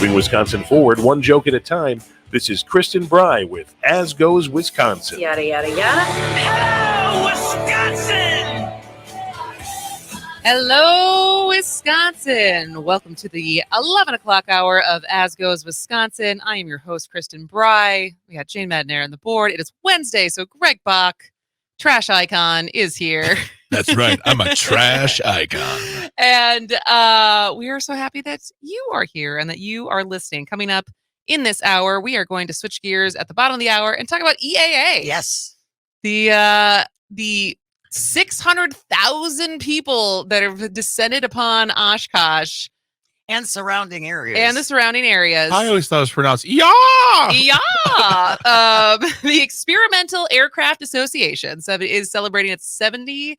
moving Wisconsin forward one joke at a time. This is Kristen Bry with As Goes Wisconsin. Yada, yada, yada. Hello, Wisconsin! Hello, Wisconsin. Welcome to the 11 o'clock hour of As Goes Wisconsin. I am your host, Kristen Bry. We got Jane Madnair on the board. It is Wednesday, so Greg Bach, trash icon, is here. That's right. I'm a trash icon. And we are so happy that you are here and that you are listening. Coming up in this hour, we are going to switch gears at the bottom of the hour and talk about EAA. Yes. The 600,000 people that have descended upon Oshkosh And surrounding areas. and the surrounding areas. I always thought it was pronounced yeah. The Experimental Aircraft Association is celebrating its 70th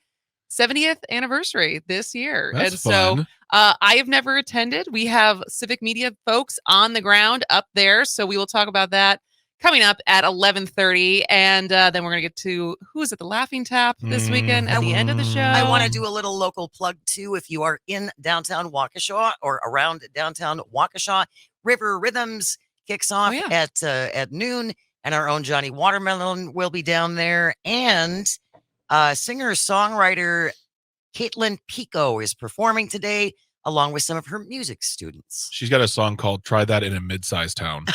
anniversary this year. That's and fun. so I have never attended. We have civic media folks on the ground up there. So we will talk about that coming up at 11:30. And then we're going to get to who's at the Laughing Tap this weekend at the end of the show. I want to do a little local plug too. If you are in downtown Waukesha or around downtown Waukesha, River Rhythms kicks off at noon, and our own Johnny Watermelon will be down there. And singer-songwriter Caitlin Pico is performing today, along with some of her music students. She's got a song called Try That in a Mid-Sized Town.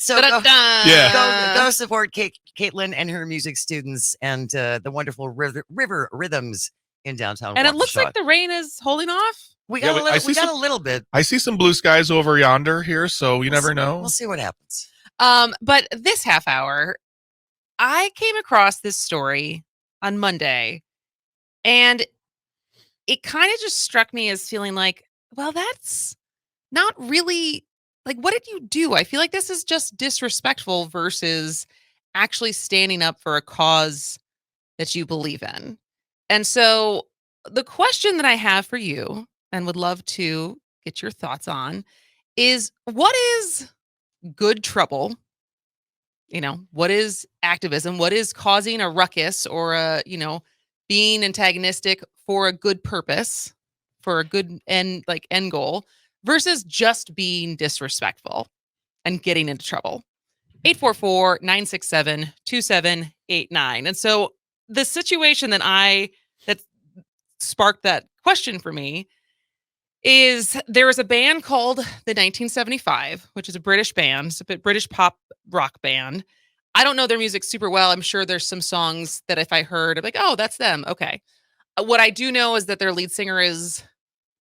So Da-da-da. go support Caitlin and her music students and the wonderful River Rhythms in downtown And Waukesha. it looks like the rain is holding off. We got Yeah, we got a little bit. I see some blue skies over yonder here, so you never know. We'll see what happens. But this half hour, I came across this story on Monday, and it kind of just struck me as feeling like, well, that's not really like, what did you do? I feel like this is just disrespectful versus actually standing up for a cause that you believe in. And so the question that I have for you and would love to get your thoughts on is, what is good trouble? You know, what is activism? What is causing a ruckus or being antagonistic for a good purpose, for a good end goal, versus just being disrespectful and getting into trouble? 844-967-2789. And so the situation that sparked that question for me is there was a band called the 1975, which is a British band. It's a British pop rock band. I don't know their music super well. I'm sure there's some songs that if I heard, I'm like, oh, that's them. Okay. What I do know is that their lead singer is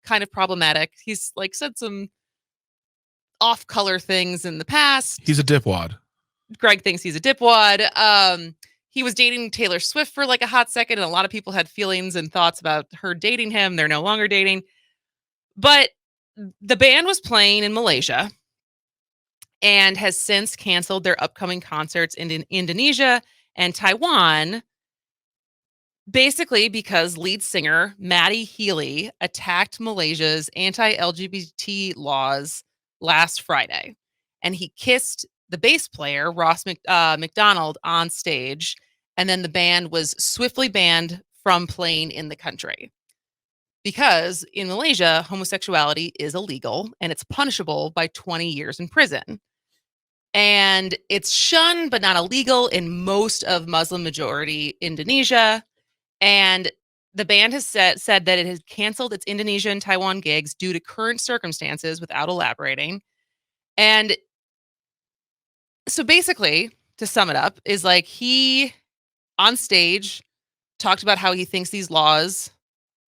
kind of problematic. He's said some off-color things in the past. He's a dipwad. Greg thinks he's a dipwad. He was dating Taylor Swift for a hot second, and a lot of people had feelings and thoughts about her dating him. They're no longer dating. But the band was playing in Malaysia and has since canceled their upcoming concerts in Indonesia and Taiwan, basically because lead singer Matty Healy attacked Malaysia's anti-LGBT laws last Friday. And he kissed the bass player, Ross McDonald, on stage. And then the band was swiftly banned from playing in the country. Because in Malaysia, homosexuality is illegal and it's punishable by 20 years in prison. And it's shunned but not illegal in most of Muslim majority Indonesia. And the band has said that it has canceled its Indonesia and Taiwan gigs due to current circumstances without elaborating. And so basically, to sum it up, is he on stage talked about how he thinks these laws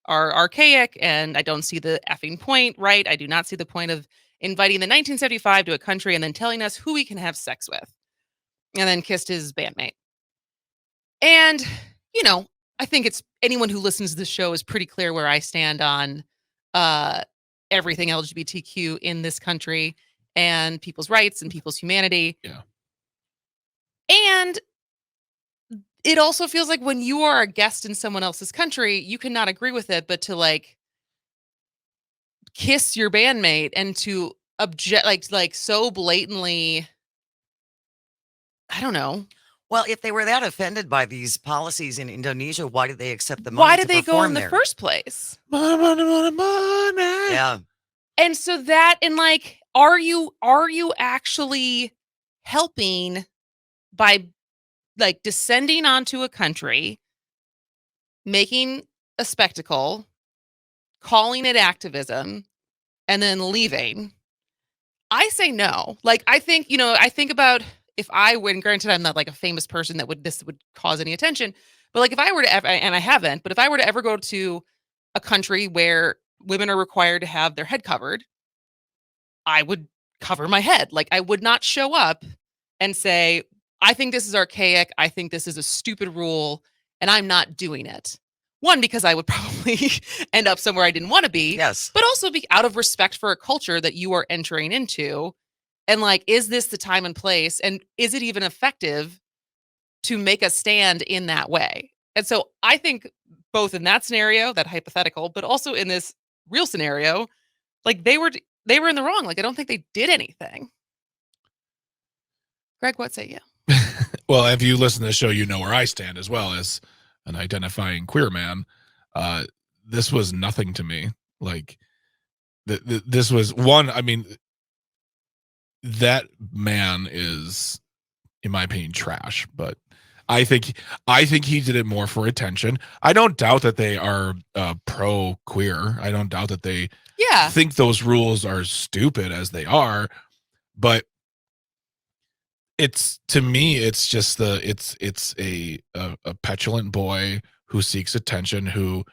are archaic and I don't see the effing point, right? I do not see the point of inviting the 1975 to a country and then telling us who we can have sex with, and then kissed his bandmate. And, I think it's anyone who listens to this show is pretty clear where I stand on everything LGBTQ in this country and people's rights and people's humanity. Yeah. And it also feels like when you are a guest in someone else's country, you cannot agree with it, but to kiss your bandmate and to object so blatantly, I don't know. Well, if they were that offended by these policies in Indonesia, why did they accept the money? Why did they go in there? the first place? Money. Yeah. And so that, and are you actually helping by like descending onto a country, making a spectacle, calling it activism, and then leaving? I say no. Like, I think, I think about if I would, and granted, I'm not like a famous person that this would cause any attention, but like if I were to ever, and I haven't, but if I were to ever go to a country where women are required to have their head covered, I would cover my head. Like, I would not show up and say, I think this is archaic. I think this is a stupid rule, and I'm not doing it. One, because I would probably end up somewhere I didn't want to be. Yes. But also be out of respect for a culture that you are entering into. And like, is this the time and place? And is it even effective to make a stand in that way? And so I think both in that scenario, that hypothetical, but also in this real scenario, like they were in the wrong. Like, I don't think they did anything. Greg, what say you? Well, if you listen to the show, you know where I stand as well as an identifying queer man. This was nothing to me. Like, this was one. I mean, that man is, in my opinion, trash. But I think he did it more for attention. I don't doubt that they are pro queer. I don't doubt that they think those rules are stupid as they are. But it's, to me, it's just it's a petulant boy who seeks attention, who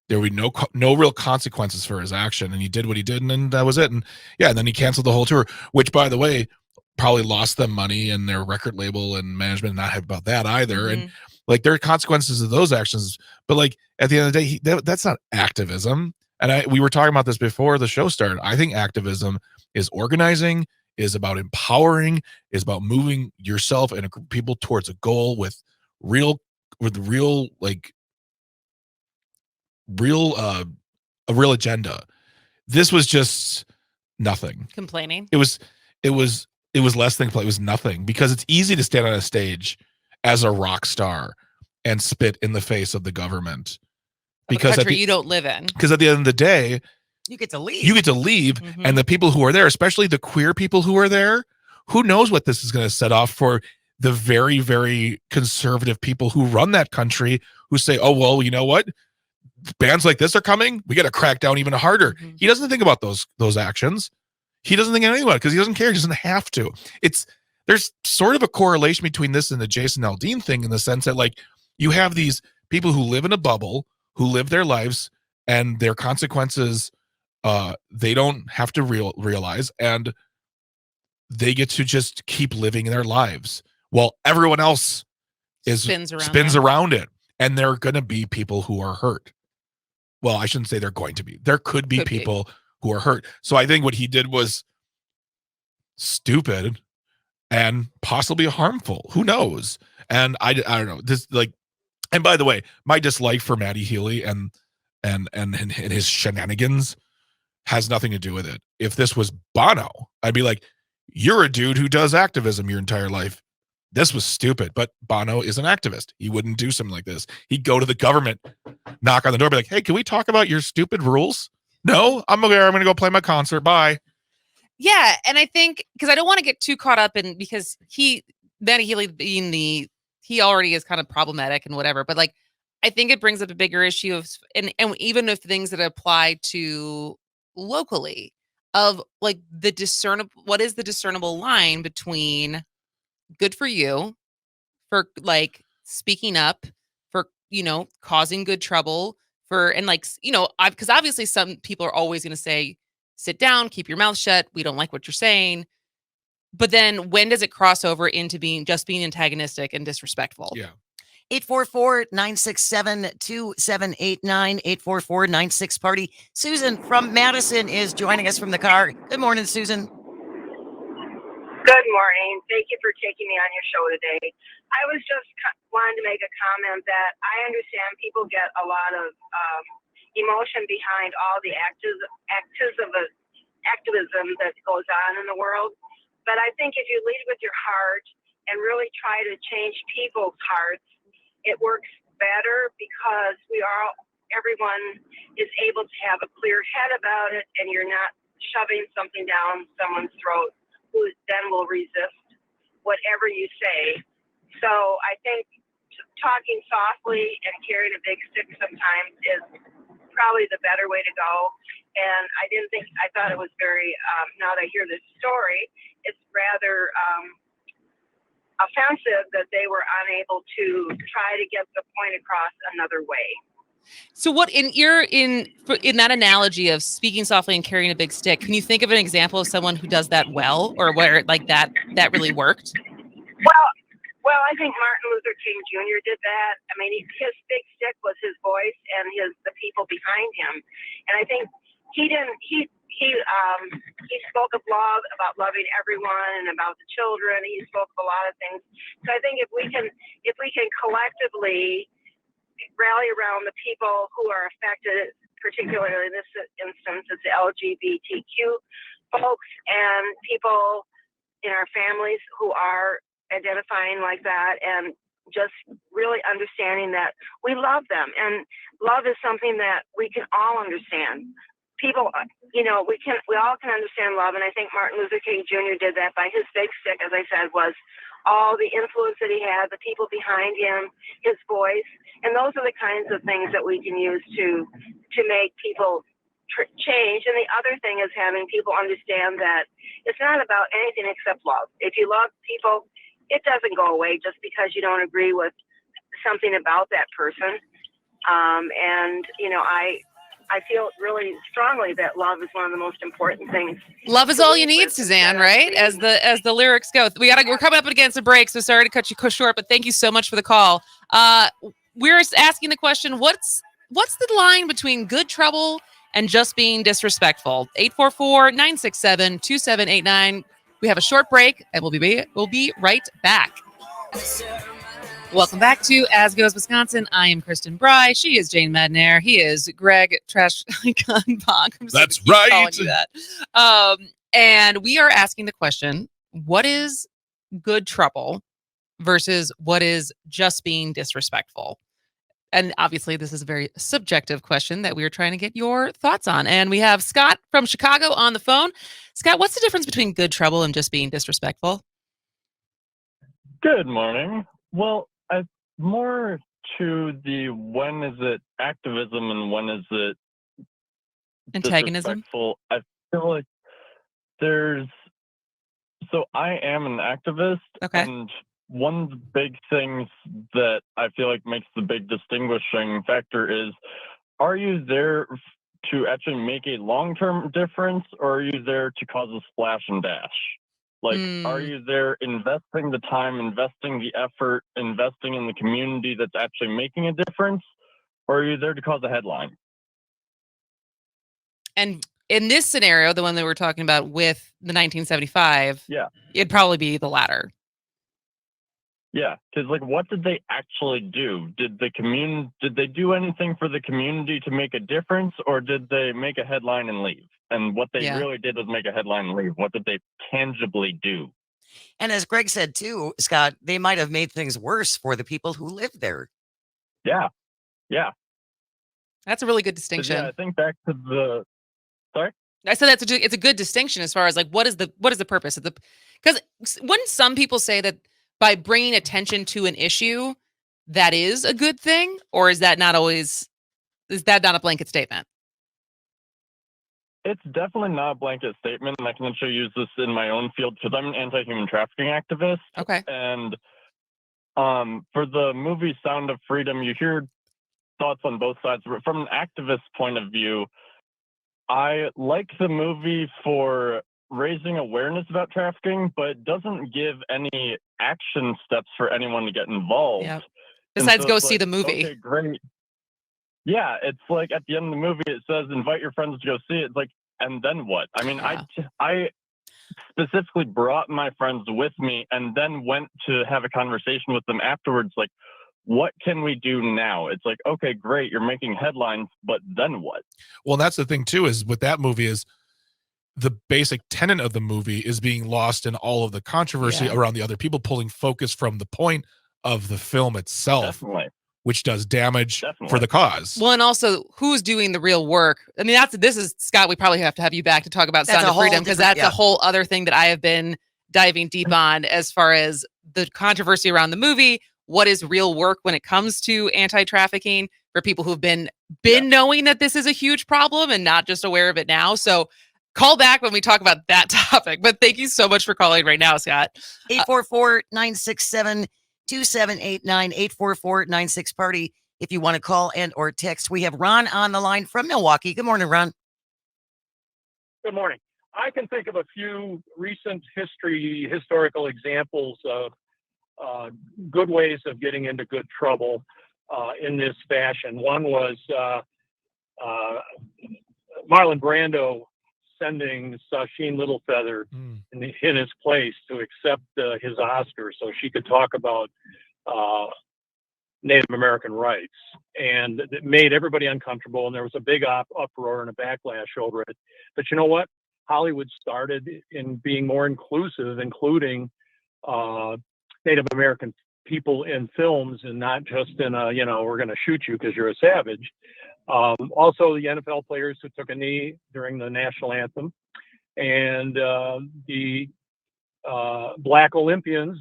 there would be no real consequences for his action, and he did what he did, and then that was it. And yeah, and then he canceled the whole tour, which, by the way, probably lost them money and their record label and management not happy about that either. Mm-hmm. And like, there are consequences of those actions, but like at the end of the day, that's not activism. And we were talking about this before the show started. I think activism is organizing, is about empowering, is about moving yourself and people towards a goal with real a real agenda. This was just nothing. Complaining. It was less than play. It was nothing, because it's easy to stand on a stage as a rock star and spit in the face of the government, because a country you don't live in. Because at the end of the day, you get to leave. Mm-hmm. And the people who are there, especially the queer people who are there, who knows what this is going to set off for the very, very conservative people who run that country, who say, oh, well, you know what? Bands like this are coming. We got to crack down even harder. Mm-hmm. He doesn't think about those actions. He doesn't think anything about it because he doesn't care. He doesn't have to. There's sort of a correlation between this and the Jason Aldean thing, in the sense that, like, you have these people who live in a bubble, who live their lives, and their consequences they don't have to realize, and they get to just keep living their lives while everyone else spins around it. And there are going to be people who are hurt. Well, I shouldn't say they're going to be. There could be people who are hurt. So I think what he did was stupid and possibly harmful. Who knows? And I don't know. This, like, and by the way, my dislike for Matty Healy and his shenanigans has nothing to do with it. If this was Bono, I'd be like, you're a dude who does activism your entire life. This was stupid. But Bono is an activist. He wouldn't do something like this. He'd go to the government, knock on the door, be like, hey, can we talk about your stupid rules? No, I'm going to go play my concert. Bye. Yeah. And I think, because I don't want to get too caught up in, because Matty Healy being he already is kind of problematic and whatever, but like, I think it brings up a bigger issue of, and even if things that apply to locally, of like what is the discernible line between good for you for like speaking up, for, causing good trouble, and like, because obviously some people are always going to say, sit down, keep your mouth shut, we don't like what you're saying. But then when does it cross over into being antagonistic and disrespectful? Yeah. 844-967-2789, 844-96-PARTY. Susan from Madison is joining us from the car. Good morning, Susan. Good morning. Thank you for taking me on your show today. I was just wanting to make a comment that I understand people get a lot of emotion behind all the activism that goes on in the world. But I think if you lead with your heart and really try to change people's hearts, it works better, because everyone is able to have a clear head about it, and you're not shoving something down someone's throat who then will resist whatever you say. So I think talking softly and carrying a big stick sometimes is probably the better way to go. And I thought it was very, now that I hear this story, it's rather offensive that they were unable to try to get the point across another way. So what in that analogy of speaking softly and carrying a big stick, can you think of an example of someone who does that well, or where like that really worked? Well, I think Martin Luther King Jr. did that. I mean, his big stick was his voice and the people behind him. And I think he spoke of love, about loving everyone and about the children. He spoke of a lot of things. So I think if we can collectively rally around the people who are affected, particularly in this instance, it's LGBTQ folks and people in our families who are identifying like that, and just really understanding that we love them, and love is something that we can all understand. People, we all can understand love, and I think Martin Luther King Jr. did that by his big stick, as I said, was all the influence that he had, the people behind him, his voice, and those are the kinds of things that we can use to make people change. And the other thing is having people understand that it's not about anything except love. If you love people, it doesn't go away just because you don't agree with something about that person. I feel really strongly that love is one of the most important things. Love is all you need, Suzanne, right? As the lyrics go. We're coming up against a break, so sorry to cut you short, but thank you so much for the call. We're asking the question, what's the line between good trouble and just being disrespectful? 844-967-2789. We have a short break, and we'll be right back. Welcome back to As Goes Wisconsin. I am Kristen Bry. She is Jane Madnair. He is Greg Trash Icon Bach. That's right. Calling you that. And we are asking the question, what is good trouble versus what is just being disrespectful? And obviously, this is a very subjective question that we are trying to get your thoughts on. And we have Scott from Chicago on the phone. Scott, what's the difference between good trouble and just being disrespectful? Good morning. Well, more to the when is it activism and when is it antagonism? Disrespectful. I feel like so I am an activist. Okay. And one of the big things that I feel like makes the big distinguishing factor is, are you there to actually make a long-term difference, or are you there to cause a splash and dash? Like, are you there investing the time, investing the effort, investing in the community that's actually making a difference, or are you there to cause a headline? And in this scenario, the one that we're talking about with the 1975, it'd probably be the latter. Yeah, because like, what did they actually do? Did they do anything for the community to make a difference, or did they make a headline and leave? And what they really did was make a headline and leave. What did they tangibly do? And as Greg said too, Scott, they might have made things worse for the people who live there. Yeah. That's a really good distinction. Yeah, I think back to the. Sorry. I said it's a good distinction as far as like what is the purpose of the, because wouldn't some people say that by bringing attention to an issue that is a good thing, or is that not a blanket statement? It's definitely not a blanket statement, and I can actually use this in my own field because I'm an anti-human trafficking activist. Okay. And for the movie Sound of Freedom, you hear thoughts on both sides. But from an activist point of view, I like the movie for raising awareness about trafficking, but it doesn't give any action steps for anyone to get involved. Yep. Besides go see the movie. Okay, great. Yeah, it's like at the end of the movie, it says, invite your friends to go see it. It's like, and then what? I mean, I specifically brought my friends with me and then went to have a conversation with them afterwards. Like, what can we do now? It's like, okay, great. You're making headlines, but then what? Well, that's the thing too, is with that movie is the basic tenet of the movie is being lost in all of the controversy around the other people, pulling focus from the point of the film itself. Definitely. which does damage Definitely. for the cause. Well, and also who's doing the real work? I mean, this is Scott. We probably have to have you back to talk about That's Sound a of whole Freedom, because different- that's yeah. a whole other thing that I have been diving deep on as far as the controversy around the movie. What is real work when it comes to anti-trafficking for people who've been knowing that this is a huge problem and not just aware of it now? So call back when we talk about that topic. But thank you so much for calling right now, Scott. 844-967-2789, 844-96-PARTY. If you want to call and or text, we have Ron on the line from Milwaukee. Good morning, Ron. Good morning. I can think of a few recent historical examples of good ways of getting into good trouble in this fashion. One was Marlon Brando sending Sacheen Littlefeather in his place to accept his Oscar so she could talk about Native American rights. And it made everybody uncomfortable, and there was a big uproar and a backlash over it. But you know what? Hollywood started in being more inclusive, including Native American people in films, and not just in a, we're going to shoot you because you're a savage. Also, the NFL players who took a knee during the national anthem, and the Black Olympians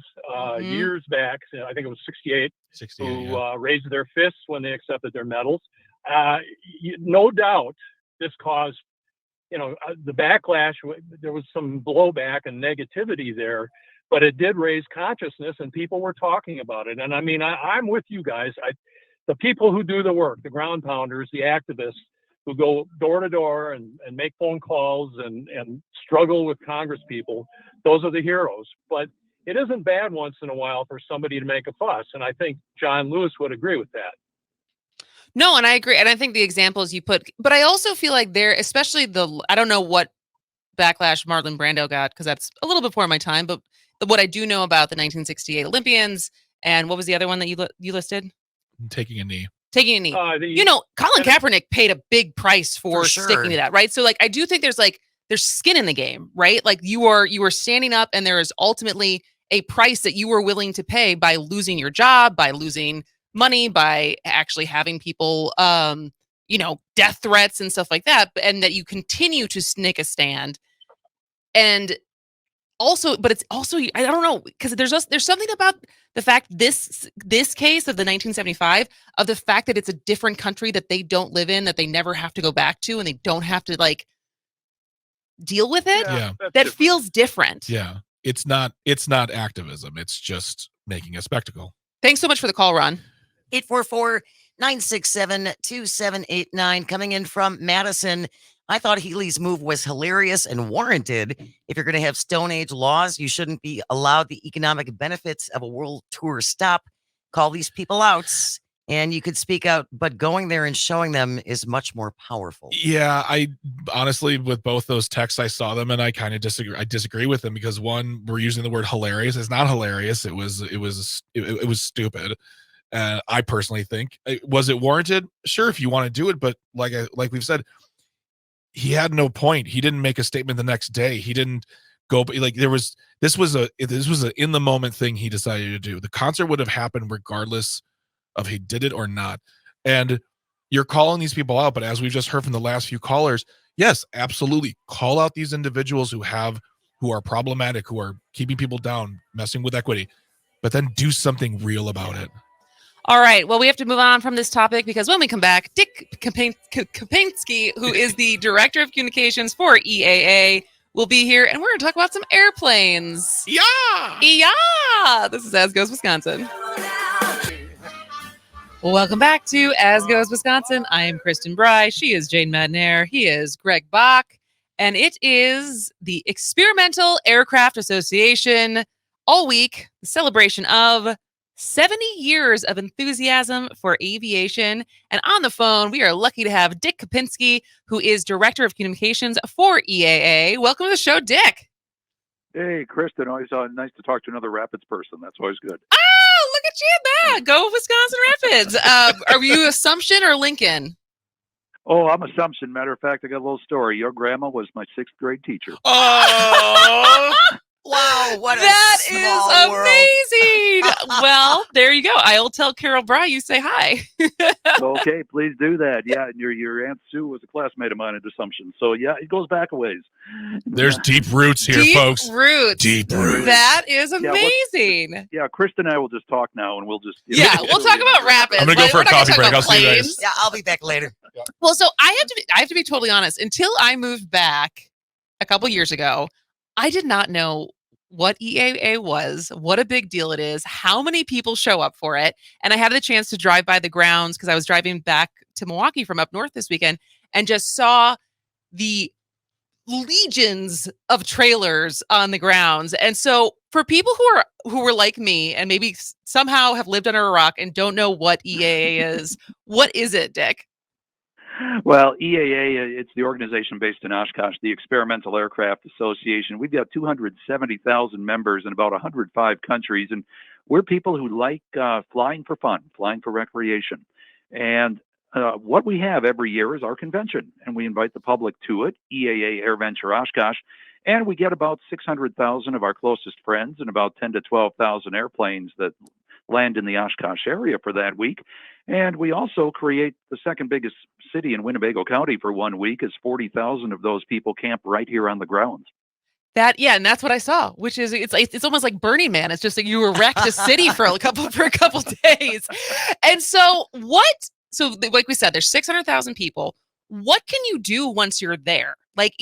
years back, I think it was 68, who raised their fists when they accepted their medals. No doubt this caused, the backlash. There was some blowback and negativity there, but it did raise consciousness, and people were talking about it. And I mean, I'm with you guys. The people who do the work, the ground pounders, the activists who go door to door and make phone calls and struggle with Congress people, those are the heroes. But it isn't bad once in a while for somebody to make a fuss. And I think John Lewis would agree with that. No, and I agree. And I think the examples you put, but I also feel like especially I don't know what backlash Marlon Brando got, because that's a little before my time, but what I do know about the 1968 Olympians, and what was the other one that you listed? Taking a knee. Taking a knee. Colin Kaepernick paid a big price for sticking to that, right? So I do think there's skin in the game, right? Like you are standing up, and there is ultimately a price that you were willing to pay by losing your job, by losing money, by actually having people, death threats and stuff like that, and that you continue to make a stand. And also, but it's also, I don't know, because there's something about the fact this case of the 1975, of the fact that it's a different country that they don't live in, that they never have to go back to, and they don't have to deal with it. Yeah. That feels different. Yeah. It's not activism. It's just making a spectacle. Thanks so much for the call, Ron. 844-967-2789 coming in from Madison. I thought Healy's move was hilarious and warranted. If you're going to have Stone Age laws, you shouldn't be allowed the economic benefits of a world tour stop. Call these people out, and you could speak out, but going there and showing them is much more powerful. Yeah, I honestly, with both those texts, I saw them and I kind of disagree. I disagree with them because, one, we're using the word hilarious. It's not hilarious. It was stupid. I personally think, was it warranted? Sure, if you want to do it, but like we've said, he had no point. He didn't make a statement the next day. He didn't go, this was a in the moment thing he decided to do. The concert would have happened regardless of he did it or not. And you're calling these people out, but as we've just heard from the last few callers, yes, absolutely, call out these individuals who are problematic, who are keeping people down, messing with equity, but then do something real about it. All right. Well, we have to move on from this topic, because when we come back, Dick Kapinski, who is the Director of Communications for EAA, will be here, and we're going to talk about some airplanes. Yeah! Yeah! This is As Goes Wisconsin. Welcome back to As Goes Wisconsin. I am Kristen Bry. She is Jane Madnair. He is Greg Bach. And it is the Experimental Aircraft Association all week, the celebration of 70 years of enthusiasm for aviation. And on the phone, we are lucky to have Dick Kapinski, who is Director of Communications for EAA. Welcome to the show, Dick. Hey, Kristen. Always nice to talk to another Rapids person. That's always good. Oh, look at you there. Go Wisconsin Rapids. Are you Assumption or Lincoln? Oh, I'm Assumption. Matter of fact, I got a little story. Your grandma was my 6th grade teacher. Oh! Wow, what a That small is world. amazing. Well, there you go. I'll tell Carol Bry you say hi. Okay, please do that. Yeah, and your Aunt Sue was a classmate of mine at Assumption. So, yeah, it goes back a ways. There's deep roots here, Deep folks. roots. Deep roots. That is Yeah, amazing. Yeah, Kristen and I will just talk now, and we'll just... Yeah, we'll talk about rapids. I'm gonna go but for a we're not gonna coffee talk break. about I'll see you guys. planes. Yeah, I'll be back later. Well, so I have to be totally honest. Until I moved back a couple years ago, I did not know what EAA was, what a big deal it is, how many people show up for it. And I had the chance to drive by the grounds because I was driving back to Milwaukee from up north this weekend and just saw the legions of trailers on the grounds. And so for people who were like me and maybe somehow have lived under a rock and don't know what EAA is, what is it, Dick? Well, EAA, it's the organization based in Oshkosh, the Experimental Aircraft Association. We've got 270,000 members in about 105 countries, and we're people who like flying for fun, flying for recreation. And what we have every year is our convention, and we invite the public to it, EAA AirVenture Oshkosh, and we get about 600,000 of our closest friends and about 10 to 12,000 airplanes that land in the Oshkosh area for that week. And we also create the second biggest city in Winnebago County for 1 week, as 40,000 of those people camp right here on the grounds. And that's what I saw, which is it's almost like Burning Man. It's just that you erect a city for a couple days. And so like we said, there's 600,000 people. What can you do once you're there? Like,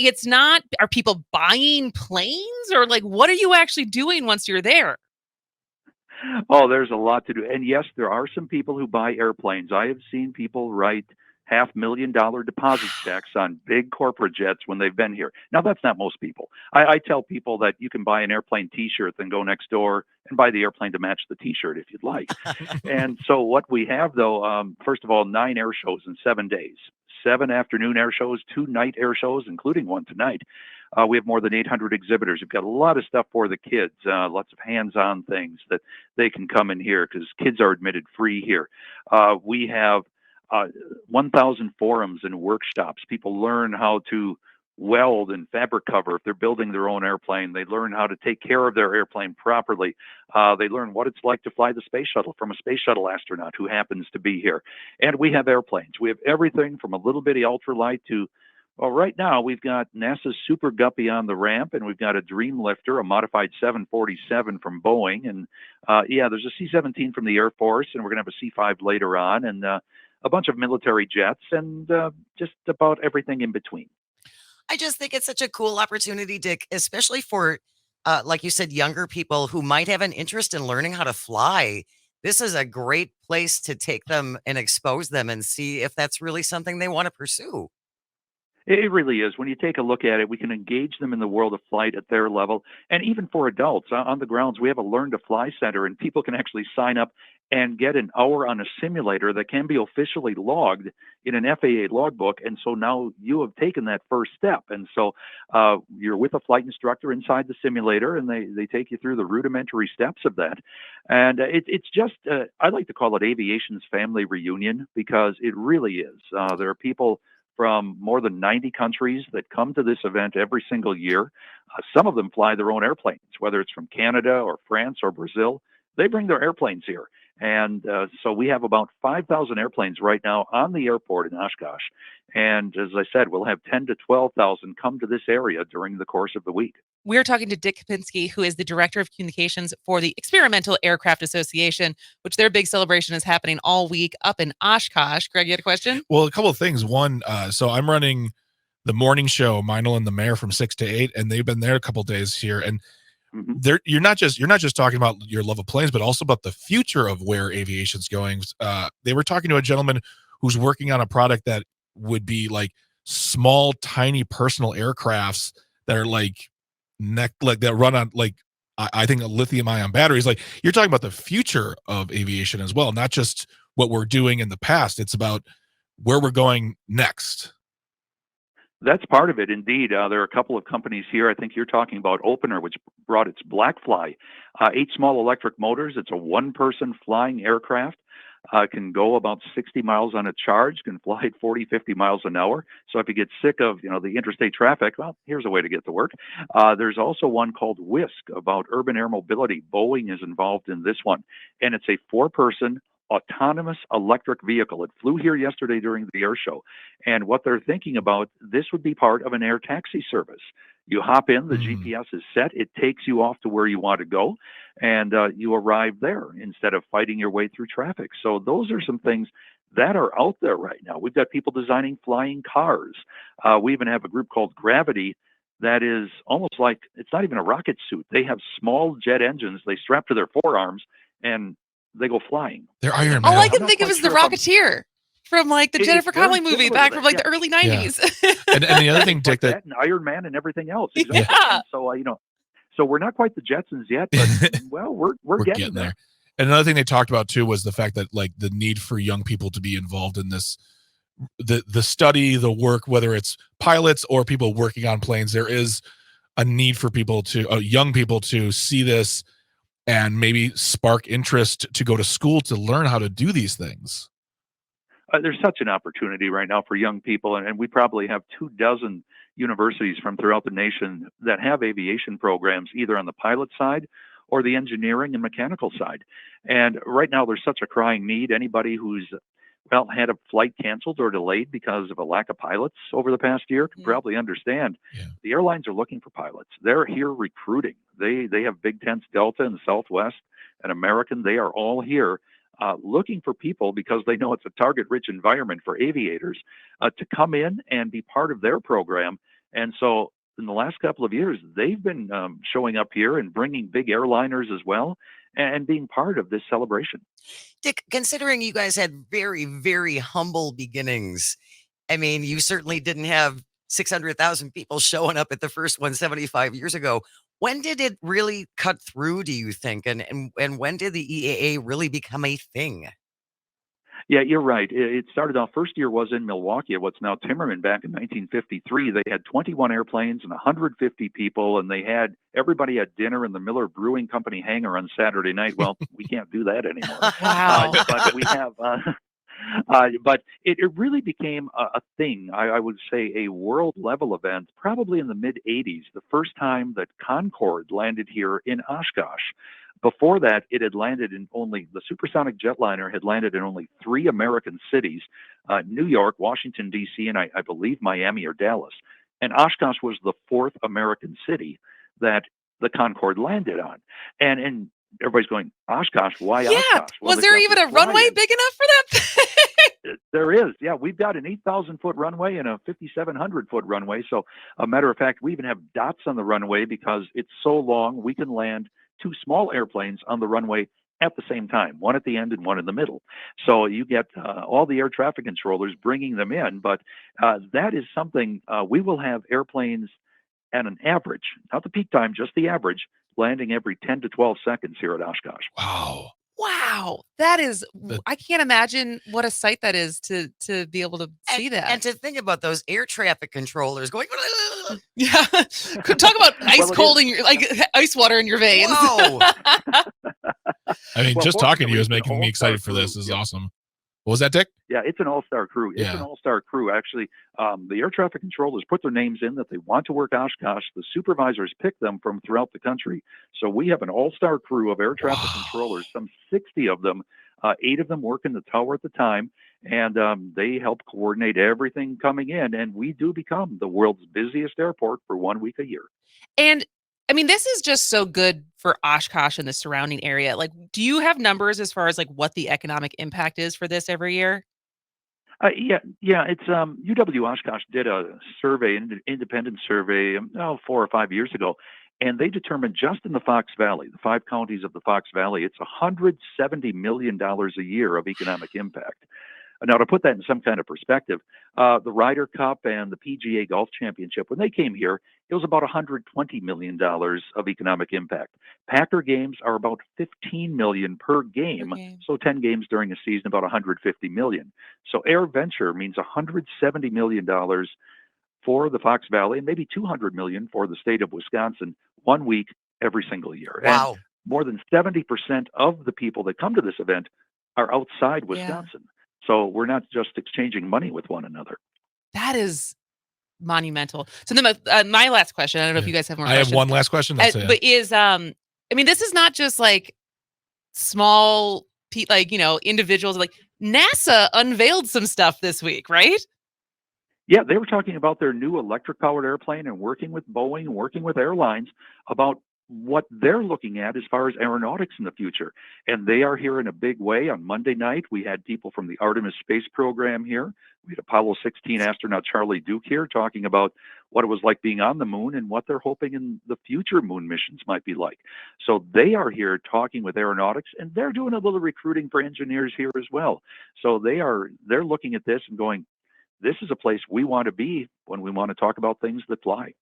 are people buying planes, or like, what are you actually doing once you're there? Oh, there's a lot to do. And yes, there are some people who buy airplanes. I have seen people write $500,000 deposit checks on big corporate jets when they've been here. Now, that's not most people. I tell people that you can buy an airplane T-shirt, then go next door and buy the airplane to match the T-shirt if you'd like. And so what we have, though, first of all, 9 air shows in 7 days, 7 afternoon air shows, 2 night air shows, including one tonight. We have more than 800 exhibitors. We've got a lot of stuff for the kids, lots of hands-on things that they can come in here because kids are admitted free here. We have 1,000 forums and workshops. People learn how to weld and fabric cover if they're building their own airplane. They learn how to take care of their airplane properly. They learn what it's like to fly the space shuttle from a space shuttle astronaut who happens to be here. And we have airplanes. We have everything from a little bitty ultralight to, well, right now we've got NASA's Super Guppy on the ramp, and we've got a Dreamlifter, a modified 747 from Boeing. And there's a C-17 from the Air Force, and we're going to have a C-5 later on, and a bunch of military jets, and just about everything in between. I just think it's such a cool opportunity, Dick, especially for, like you said, younger people who might have an interest in learning how to fly. This is a great place to take them and expose them and see if that's really something they want to pursue. It really is. When you take a look at it, we can engage them in the world of flight at their level. And even for adults on the grounds, we have a Learn to Fly Center, and people can actually sign up and get an hour on a simulator that can be officially logged in an FAA logbook. And so now you have taken that first step. And so you're with a flight instructor inside the simulator, and they take you through the rudimentary steps of that. And it's just, I like to call it aviation's family reunion, because it really is. There are people from more than 90 countries that come to this event every single year. Some of them fly their own airplanes, whether it's from Canada or France or Brazil. They bring their airplanes here. And so we have about 5,000 airplanes right now on the airport in Oshkosh. And as I said, we'll have 10 to 12,000 come to this area during the course of the week. We're talking to Dick Kapinski, who is the Director of Communications for the Experimental Aircraft Association, which their big celebration is happening all week up in Oshkosh. Greg, you had a question? Well, a couple of things. One, so I'm running the morning show, Meinl and the Mayor, from 6 to 8, and they've been there a couple of days here. And you're not just talking about your love of planes, but also about the future of where aviation's going. They were talking to a gentleman who's working on a product that would be like small, tiny personal aircrafts that are like that run on I think lithium-ion batteries. Like, you're talking about the future of aviation as well, not just what we're doing in the past. It's about where we're going next. That's part of it, indeed. There are a couple of companies here. I think you're talking about Opener, which brought its Blackfly, 8 small electric motors. It's a one-person flying aircraft. can go about 60 miles on a charge, can fly at 40, 50 miles an hour. So if you get sick of, the interstate traffic, well, here's a way to get to work. There's also one called WISC about urban air mobility. Boeing is involved in this one, and it's a 4-person autonomous electric vehicle. It flew here yesterday during the air show, and what they're thinking about, this would be part of an air taxi service. You hop in, the GPS is set, it takes you off to where you want to go, and you arrive there instead of fighting your way through traffic. So those are some things that are out there right now. We've got people designing flying cars. We even have a group called Gravity that is almost like, it's not even a rocket suit. They have small jet engines they strap to their forearms, and they go flying. They're Iron Man. All I can think of is the Rocketeer from like the Jennifer Connelly movie back from like the early 90s. And the other thing, Dick, that and Iron Man and everything else. Exactly. Yeah. So so we're not quite the Jetsons yet, but well, we're getting there. And another thing they talked about too was the fact that like the need for young people to be involved in this, the study, the work, whether it's pilots or people working on planes. There is a need for people to young people to see this and maybe spark interest to go to school to learn how to do these things. There's such an opportunity right now for young people, and we probably have 24 universities from throughout the nation that have aviation programs, either on the pilot side or the engineering and mechanical side. And right now there's such a crying need. Anybody who's had a flight canceled or delayed because of a lack of pilots over the past year can probably understand. The airlines are looking for pilots. They're here recruiting. They have Big Tent's Delta and Southwest and American. They are all here looking for people because they know it's a target-rich environment for aviators to come in and be part of their program. And so in the last couple of years, they've been showing up here and bringing big airliners as well and being part of this celebration. Dick, considering you guys had very, very humble beginnings, I mean, you certainly didn't have 600,000 people showing up at the first one 75 years ago. When did it really cut through, do you think? And when did the EAA really become a thing? Yeah, you're right. It started off, first year was in Milwaukee at what's now Timmerman back in 1953. They had 21 airplanes and 150 people, and everybody had dinner in the Miller Brewing Company hangar on Saturday night. Well, we can't do that anymore. Wow. But we have... but it really became a thing, I would say a world level event, probably in the mid 80s, the first time that Concorde landed here in Oshkosh. Before that, it had landed in the supersonic jetliner had landed in only 3 American cities, New York, Washington, D.C., and I believe Miami or Dallas. And Oshkosh was the 4th American city that the Concorde landed on. And everybody's going, Oshkosh, why Oshkosh? Well, was there even a runway big enough for that thing? There is. Yeah, we've got an 8,000-foot runway and a 5,700-foot runway. So, a matter of fact, we even have dots on the runway because it's so long, we can land 2 small airplanes on the runway at the same time, one at the end and one in the middle. So you get all the air traffic controllers bringing them in. But that is something we will have airplanes at an average, not the peak time, just the average, landing every 10 to 12 seconds here at Oshkosh. Wow. That is, I can't imagine what a sight that is to be able to see that. And to think about those air traffic controllers going. Yeah. Could talk about ice cold in your, like ice water in your veins. Whoa. I mean, just talking to you is making me excited for this. This is awesome. What was that, Dick? Yeah, it's an all-star crew. It's an all-star crew. Actually, the air traffic controllers put their names in that they want to work Oshkosh. The supervisors pick them from throughout the country. So we have an all-star crew of air traffic controllers, some 60 of them. 8 of them work in the tower at the time, and they help coordinate everything coming in. And we do become the world's busiest airport for 1 week a year. And I mean, this is just so good for Oshkosh and the surrounding area. Like, do you have numbers as far as like what the economic impact is for this every year? Yeah. It's UW Oshkosh did a survey, an independent survey, 4 or 5 years ago, and they determined just in the Fox Valley, the 5 counties of the Fox Valley, it's $170 million a year of economic impact. Now, to put that in some kind of perspective, the Ryder Cup and the PGA Golf Championship, when they came here, it was about $120 million of economic impact. Packer games are about $15 million per game. So 10 games during a season, about $150 million. So Air Venture means $170 million for the Fox Valley and maybe $200 million for the state of Wisconsin 1 week every single year. Wow. And more than 70% of the people that come to this event are outside Wisconsin. So we're not just exchanging money with one another. That is monumental. So then my last question, I don't know if you guys have more I questions. have one last question. That's it. But is, I mean, this is not just like small, like, you know, individuals. Like NASA unveiled some stuff this week, right? Yeah, they were talking about their new electric-powered airplane and working with Boeing, working with airlines about what they're looking at as far as aeronautics in the future. And they are here in a big way. On Monday night, we had people from the Artemis space program here. We had Apollo 16 astronaut Charlie Duke here talking about what it was like being on the moon and what they're hoping in the future moon missions might be like. So they are here talking with aeronautics, and they're doing a little recruiting for engineers here as well. So they're looking at this and going, this is a place we want to be when we want to talk about things that fly.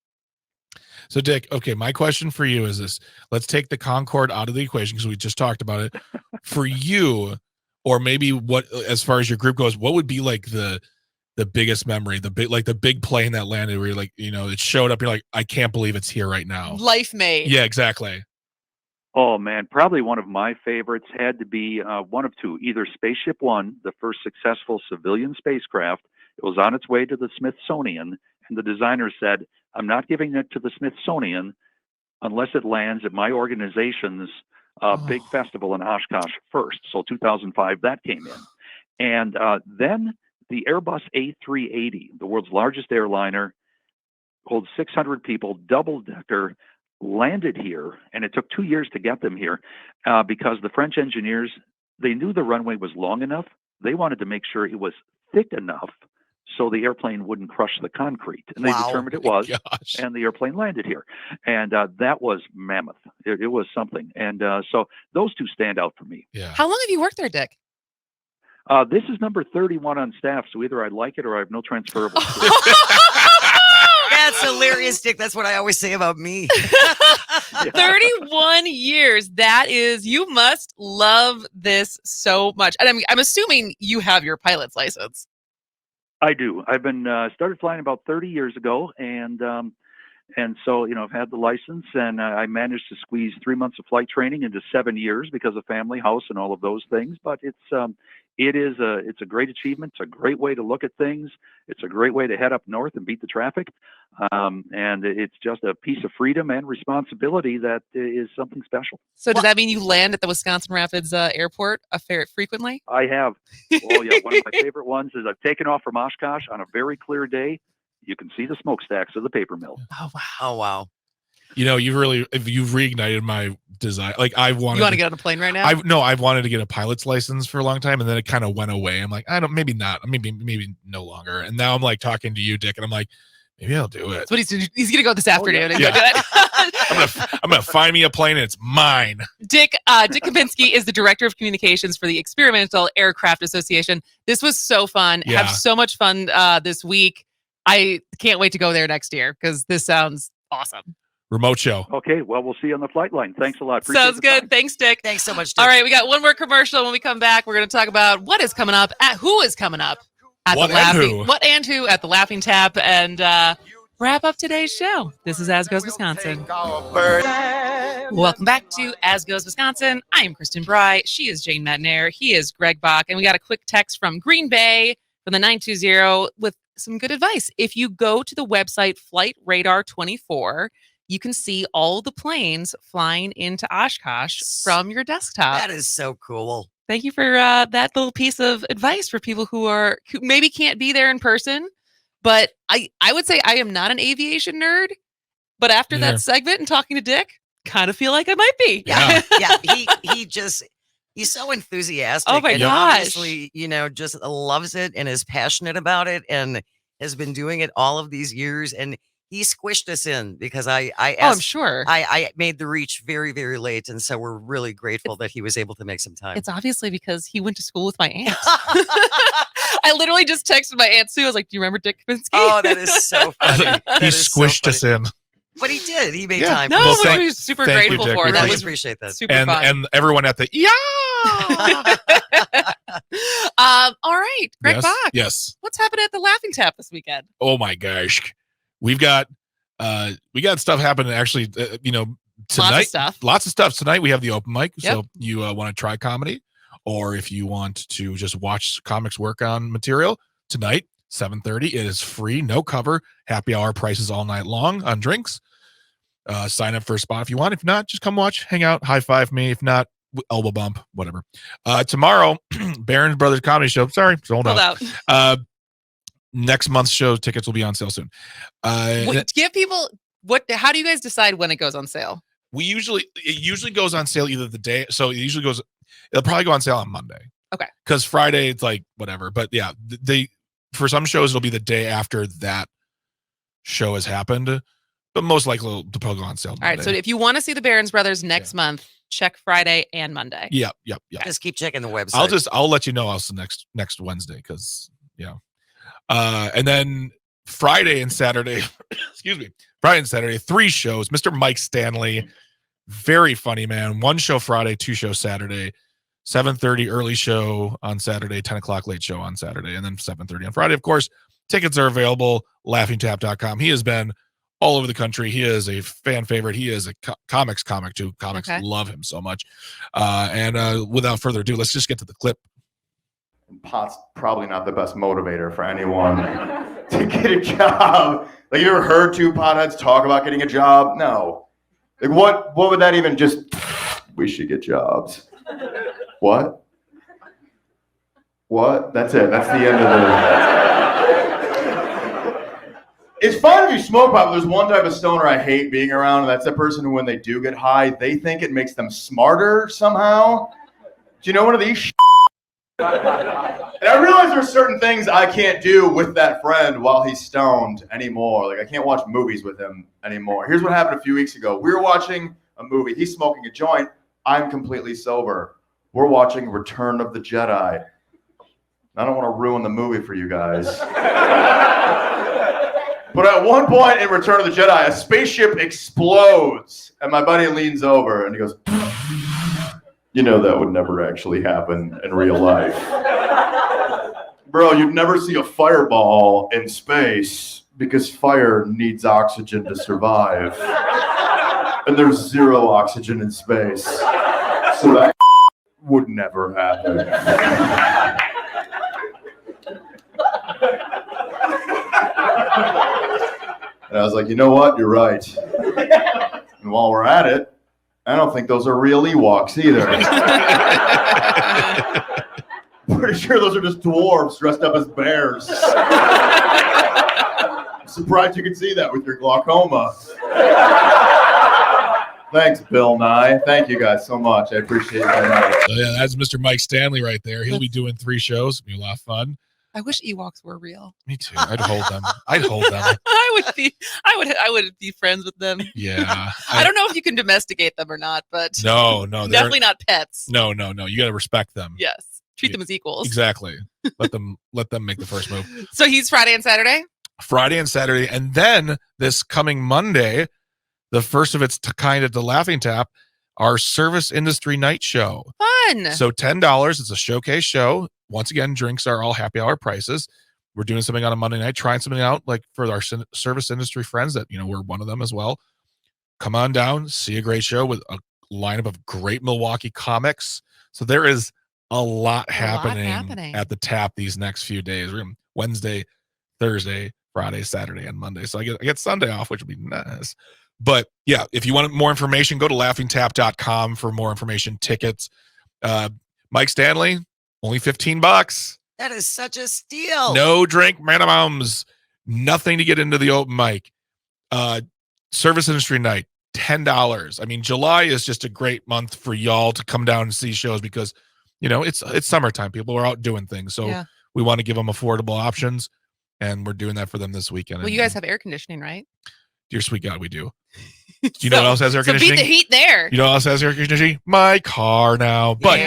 So, Dick, okay, my question for you is this. Let's take the Concorde out of the equation because we just talked about it. For you, or maybe what, as far as your group goes, what would be like the biggest memory, the big plane that landed where you're like, you know, it showed up, you're like, I can't believe it's here right now. Life made. Yeah, exactly. Oh, man, probably one of my favorites had to be one of two, either Spaceship One, the first successful civilian spacecraft. It was on its way to the Smithsonian, and the designer said, I'm not giving it to the Smithsonian unless it lands at my organization's big festival in Oshkosh first. So 2005, that came in. And then the Airbus A380, the world's largest airliner, holds 600 people, double-decker, landed here, and it took 2 years to get them here because the French engineers, they knew the runway was long enough. They wanted to make sure it was thick enough so the airplane wouldn't crush the concrete. And they determined it was, and the airplane landed here. And that was mammoth. It was something. And so those two stand out for me. Yeah. How long have you worked there, Dick? This is number 31 on staff, so either I like it or I have no transferable skills. That's hilarious, Dick. That's what I always say about me. 31 years. That is, you must love this so much. And I'm assuming you have your pilot's license. I do. I've been started flying about 30 years ago, and so, you know, I've had the license, and I managed to squeeze 3 months of flight training into 7 years because of family, house, and all of those things. But it's a great achievement. It's a great way to look at things. It's a great way to head up north and beat the traffic. And it's just a piece of freedom and responsibility that is something special. So does that mean you land at the Wisconsin Rapids airport frequently? I have. Oh, yeah. One of my favorite ones is I've taken off from Oshkosh on a very clear day. You can see the smokestacks of the paper mill. Oh, wow. Oh, wow. You know, you've reignited my desire. Like I wanted. You want to get on a plane right now? I've wanted to get a pilot's license for a long time, and then it kind of went away. I'm like, maybe not, maybe no longer. And now I'm like talking to you, Dick, and I'm like, maybe I'll do it. That's what he's gonna go this afternoon and yeah. go do it. I'm gonna find me a plane, and it's mine. Dick Kapinski is the director of communications for the Experimental Aircraft Association. This was so fun. Yeah. Have so much fun this week. I can't wait to go there next year because this sounds awesome. Remote show. Okay, well, we'll see you on the flight line. Thanks a lot. Appreciate Sounds good. time. Thanks, Dick. Thanks so much, Dick. All right, we got one more commercial. When we come back, we're going to talk about what is coming up, who is coming up at What the and Laughing, who. what and who at the Laughing Tap, and wrap up today's show. This is As Goes Wisconsin. Welcome back to As Goes Wisconsin. I am Kristen Bry. She is Jane Metnair. He is Greg Bach, and we got a quick text from Green Bay from the 920 with some good advice. If you go to the website Flight Radar 24, you can see all the planes flying into Oshkosh from your desktop. That is so cool. Thank you for that little piece of advice for people who maybe can't be there in person. But I would say I am not an aviation nerd. But after that segment and talking to Dick, kind of feel like I might be. Yeah. He's so enthusiastic. Oh my and gosh. obviously, you know, just loves it and is passionate about it and has been doing it all of these years. And he squished us in because I asked, I'm sure. I made the reach very, very late. And so we're really grateful that he was able to make some time. It's obviously because he went to school with my aunt. I literally just texted my aunt Sue. I was like, do you remember Dick Kapinski? Oh, that is so funny. He squished us in. But he did. He made Yeah. time. No, Well, we're super thank you, grateful Dick. for We that. We Was appreciate that. super fun. And everyone at the All right, Greg Bach. Yes. What's happening at the Laughing Tap this weekend? Oh my gosh, we got stuff happening. Actually, tonight. Lots of stuff. Lots of stuff tonight. We have the open mic. Yep. So you want to try comedy? or if you want to just watch comics work on material, tonight, 7:30, it is free, no cover, happy hour prices all night long on drinks. Sign up for a spot if you want. If not, just come watch, hang out, high five me. If not, elbow bump, whatever. Tomorrow, Barron's Brothers Comedy Show. Sorry, sold out. Next month's show tickets will be on sale soon. Give people how do you guys decide when it goes on sale? It usually goes on sale either the day. So it'll probably go on sale on Monday. Okay. Because Friday it's like whatever. But yeah, for some shows it'll be the day after that show has happened. But most likely it'll probably go on sale Monday. All right. So if you want to see the Barron's Brothers next month, check Friday and Monday. Yep. Just keep checking the website. I'll let you know also next Wednesday because and then Friday and Saturday, excuse me, Friday and Saturday, 3 shows. Mr. Mike Stanley, very funny man. 1 show Friday, 2 shows Saturday, 7:30 early show on Saturday, 10 o'clock late show on Saturday, and then 7:30 on Friday. Of course, tickets are available, laughingtap.com. He has been all over the country. He is a fan favorite. He is a comics comic too. Comics love him so much. And without further ado, let's just get to the clip. Pot's probably not the best motivator for anyone to get a job. Like, you ever heard 2 potheads talk about getting a job? No. Like, what would that even just, we should get jobs. What? That's it. That's the end of the... It's fine if you smoke pot, but there's one type of stoner I hate being around, and that's the person who, when they do get high, they think it makes them smarter somehow. Do you know one of these? And I realize there's certain things I can't do with that friend while he's stoned anymore. Like, I can't watch movies with him anymore. Here's what happened a few weeks ago. We were watching a movie. He's smoking a joint. I'm completely sober. We're watching Return of the Jedi. I don't want to ruin the movie for you guys. But at one point in Return of the Jedi, a spaceship explodes. And my buddy leans over and he goes, you know that would never actually happen in real life. Bro, you'd never see a fireball in space because fire needs oxygen to survive. And there's 0 oxygen in space. So that would never happen. And I was like, you know what? You're right. And while we're at it, I don't think those are real Ewoks either. Pretty sure those are just dwarves dressed up as bears. I'm surprised you can see that with your glaucoma. Thanks, Bill Nye. Thank you guys so much. I appreciate it very much. So yeah, that's Mr. Mike Stanley right there. He'll be doing 3 shows. It'll be a lot of fun. I wish Ewoks were real. Me too. I'd hold them. I would be friends with them. Yeah. I don't know if you can domesticate them or not, but no, definitely not pets. No. You got to respect them. Yes. Treat them as equals. Exactly. Let them make the first move. So he's Friday and Saturday? Friday and Saturday. And then this coming Monday, the first of its kind at the Laughing Tap, our service industry night show. Fun. So $10. It's a showcase show. Once again, drinks are all happy hour prices. We're doing something on a Monday night, trying something out like for our service industry friends that, we're one of them as well. Come on down, see a great show with a lineup of great Milwaukee comics. So there is a lot happening at the Tap these next few days. We're going Wednesday, Thursday, Friday, Saturday, and Monday. So I get Sunday off, which would be nice. But yeah, if you want more information, go to laughingtap.com for more information, tickets. Mike Stanley, only $15. That is such a steal. No drink minimums. Nothing to get into the open mic. Service industry night, $10. I mean, July is just a great month for y'all to come down and see shows because, it's summertime. People are out doing things. So we want to give them affordable options. And we're doing that for them this weekend. Well, you guys have air conditioning, right? Dear sweet God, we do. Do you know what else has air conditioning? So beat the heat there. You know what else has air conditioning? My car now. But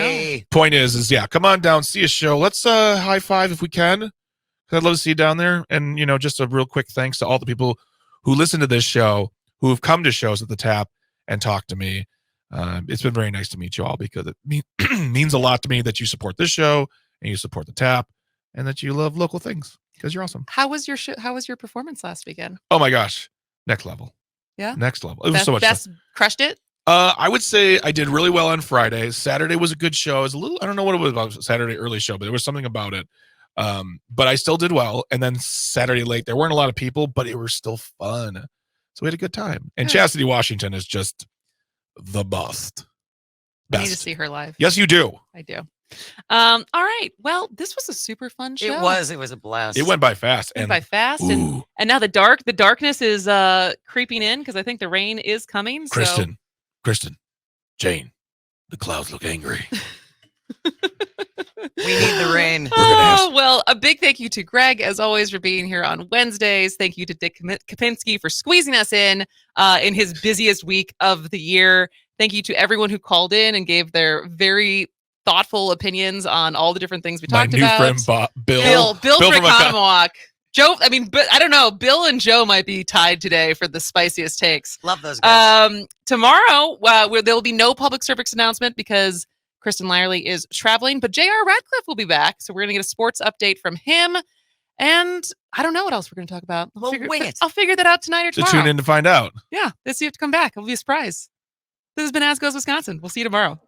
point is come on down, see a show. Let's high five if we can. I'd love to see you down there. And, just a real quick thanks to all the people who listen to this show, who have come to shows at the Tap and talked to me. It's been very nice to meet you all because it means a lot to me that you support this show and you support the Tap and that you love local things because you're awesome. How was your show? How was your performance last weekend? Oh my gosh. Next level. Yeah. Next level. It was so much fun. Crushed it? I would say I did really well on Friday. Saturday was a good show. It was a little, I don't know what it was about Saturday early show, but there was something about it. But I still did well. And then Saturday late, there weren't a lot of people, but it was still fun. So we had a good time. And Chastity Washington is just the best. I need to see her live. Yes, you do. I do. All right. Well, this was a super fun show. It was a blast. It went by fast. And now the darkness is creeping in because I think the rain is coming. Kristen, Jane, the clouds look angry. We need the rain. Oh, well, a big thank you to Greg, as always, for being here on Wednesdays. Thank you to Dick Kapinski for squeezing us in his busiest week of the year. Thank you to everyone who called in and gave their very thoughtful opinions on all the different things we talked about. My new friend, Bill from Economawalk. Joe, but I don't know. Bill and Joe might be tied today for the spiciest takes. Love those guys. Tomorrow, there will be no public service announcement because Kristen Lyerly is traveling, but J.R. Radcliffe will be back. So we're going to get a sports update from him. And I don't know what else we're going to talk about. I'll figure that out tonight or tomorrow. So tune in to find out. Yeah, let's see if you have to come back. It'll be a surprise. This has been As Goes Wisconsin. We'll see you tomorrow.